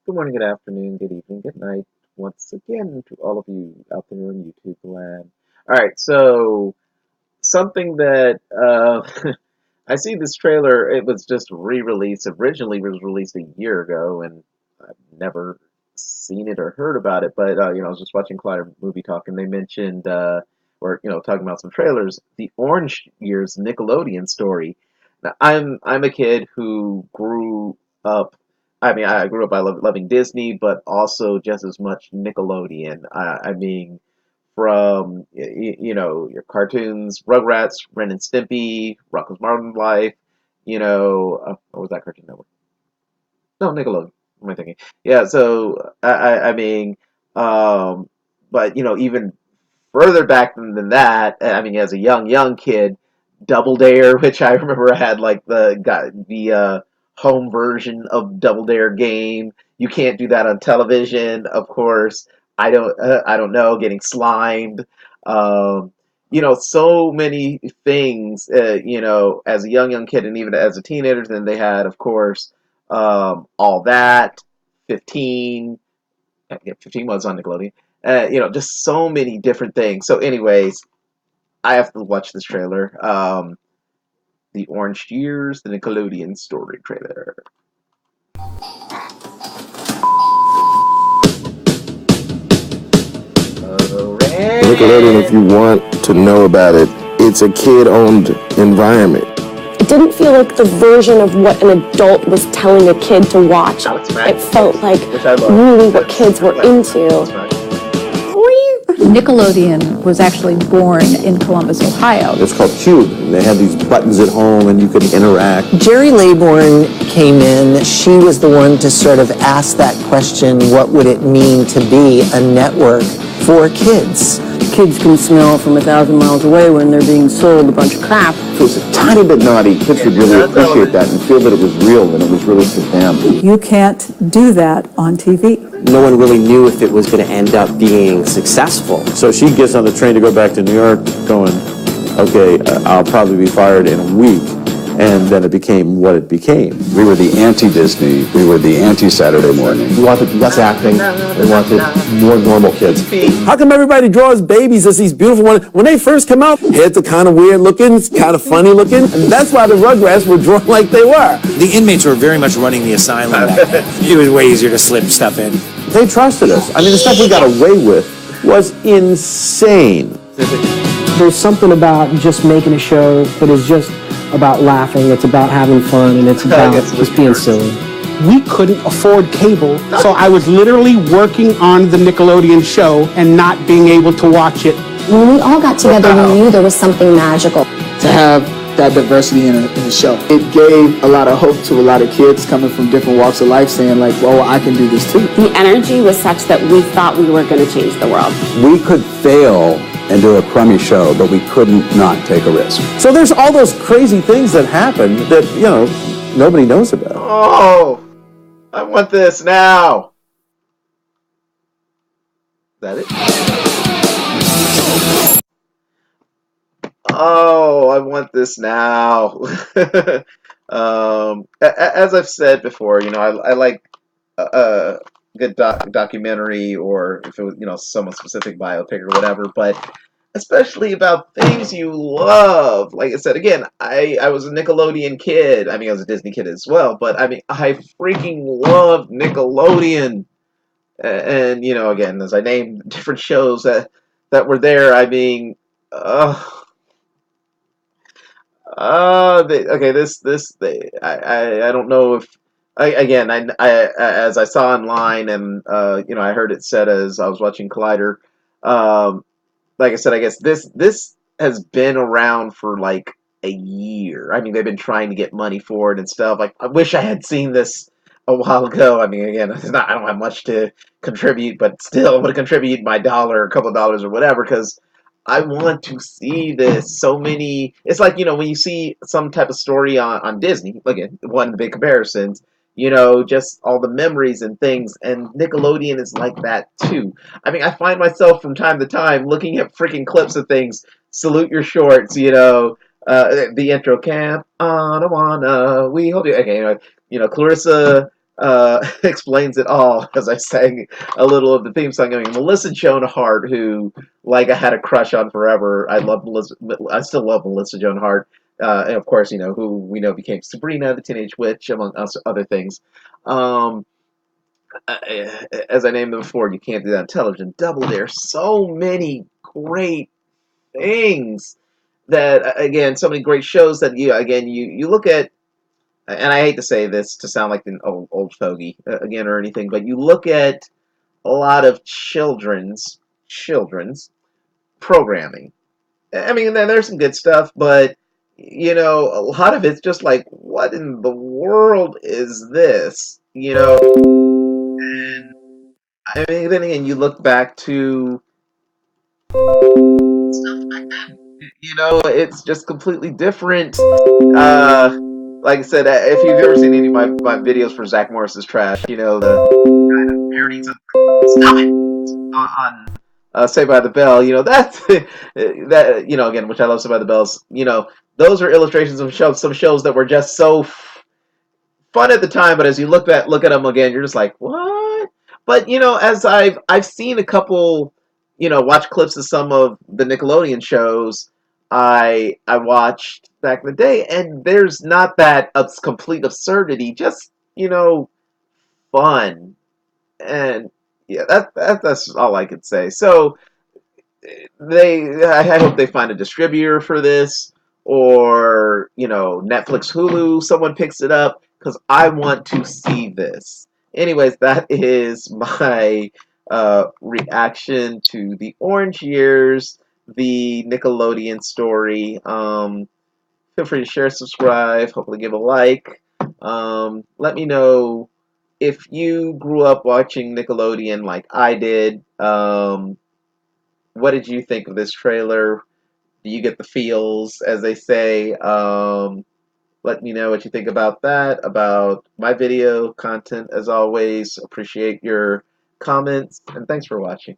Good morning, good afternoon, good evening, good night, once again to all of you out there on YouTube land. All right, so something that I see this trailer. It was just re-released. Originally, was released a year ago, and I've never seen it or heard about it. But I was just watching Collider Movie Talk, and they mentioned, or talking about some trailers, the Orange Years Nickelodeon story. Now, I'm a kid who grew up. I mean, I grew up by loving Disney, but also just as much Nickelodeon. I mean, from your cartoons, Rugrats, Ren and Stimpy, Rocko's Modern Life, what was that Cartoon Network? No, Nickelodeon. What am I thinking? Yeah, so I mean, um, but even further back than that, I mean, as a young kid, Double Dare, which I remember had like the home version of Double Dare game. You can't do that on television, of course. I don't know, getting slimed. Um, so many things. As a young kid, and even as a teenager, then they had, of course, all that. 15. Yeah, 15 was on Nickelodeon. Just so many different things. So, anyways, I have to watch this trailer. The Orange Years, the Nickelodeon story trailer. Nickelodeon, if you want to know about it, it's a kid-owned environment. It didn't feel like the version of what an adult was telling a kid to watch. It felt like really what kids were into. Nickelodeon was actually born in Columbus, Ohio. It's called Cube. They had these buttons at home and you could interact. Jerry Laybourne came in. She was the one to sort of ask that question, what would it mean to be a network for kids? Kids can smell from 1,000 miles away when they're being sold a bunch of crap. If it was a tiny bit naughty, kids would really appreciate that and feel that it was real and it was really for them. You can't do that on TV. No one really knew if it was going to end up being successful. So she gets on the train to go back to New York going, okay, I'll probably be fired in a week. And then it became what it became. We were the anti-Disney. We were the anti-Saturday morning. We wanted less acting. We wanted more normal kids. How come everybody draws babies as these beautiful ones? When they first come out, heads are kind of weird looking, it's kind of funny looking. And that's why the Rugrats were drawn like they were. The inmates were very much running the asylum back then. It was way easier to slip stuff in. They trusted us. I mean, the stuff we got away with was insane. There's something about just making a show that is just about laughing, it's about having fun, and it's about just being silly. We couldn't afford cable, so I was literally working on the Nickelodeon show and not being able to watch it. When we all got together, we knew there was something magical. To have that diversity in a show. It gave a lot of hope to a lot of kids coming from different walks of life saying like, well, I can do this too. The energy was such that we thought we were going to change the world. We could fail and do a crummy show, but we couldn't not take a risk. So there's all those crazy things that happen that, nobody knows about. Oh, I want this now. Is that it? Oh, I want this now. As I've said before, I like a good documentary, or if it was, someone specific biopic or whatever, but especially about things you love. Like I said, again, I was a Nickelodeon kid. I mean, I was a Disney kid as well, but I mean, I freaking loved Nickelodeon. And again, as I named different shows that were there, I mean, I don't know if as I saw online, and I heard it said as I was watching Collider, like I said, I guess this has been around for like a year. I mean, they've been trying to get money for it and stuff. Like, I wish I had seen this a while ago. I mean, again, I don't have much to contribute, but still, I'm going to contribute my dollar, a couple of dollars, or whatever, because I want to see this. So many. It's like, when you see some type of story on Disney, again, one of the big comparisons, just all the memories and things, and Nickelodeon is like that too. I mean, I find myself from time to time looking at freaking clips of things. Salute your shorts, the intro, Camp Anawana, we hold you. Okay, Clarissa explains it all as I sang a little of the theme song. I mean, Melissa Joan Hart, who like I had a crush on forever. I still love Melissa Joan Hart, and of course, who we know became Sabrina the Teenage Witch, among other things. Um, as I named them before, you can't do that on television. Double Dare, so many great things that again, so many great shows that you look at, and I hate to say this to sound like an old fogey again or anything, but you look at a lot of children's programming. I mean, there's some good stuff, but a lot of it's just like, what in the world is this? And I mean, then again, you look back to stuff back then. It's just completely different. Like I said, if you've ever seen any of my videos for Zach Morris's Trash, the kind of parodies of Stop It on Saved by the Bell, that's that again, which I love Saved by the Bells. Those are illustrations of some shows that were just so fun at the time, but as you look at them again, you're just like, what? But as I've seen a couple, watch clips of some of the Nickelodeon shows I watched back in the day, and there's not that complete absurdity, just fun, and yeah, that's all I could say. So I hope they find a distributor for this, or Netflix, Hulu, someone picks it up, because I want to see this. Anyways, that is my reaction to the Orange Years, the Nickelodeon story. Feel free to share, subscribe, hopefully give a like. Let me know if you grew up watching Nickelodeon like I did. What did you think of this trailer? Do you get the feels, as they say? Let me know what you think about that, about my video content, as always. Appreciate your comments, and thanks for watching.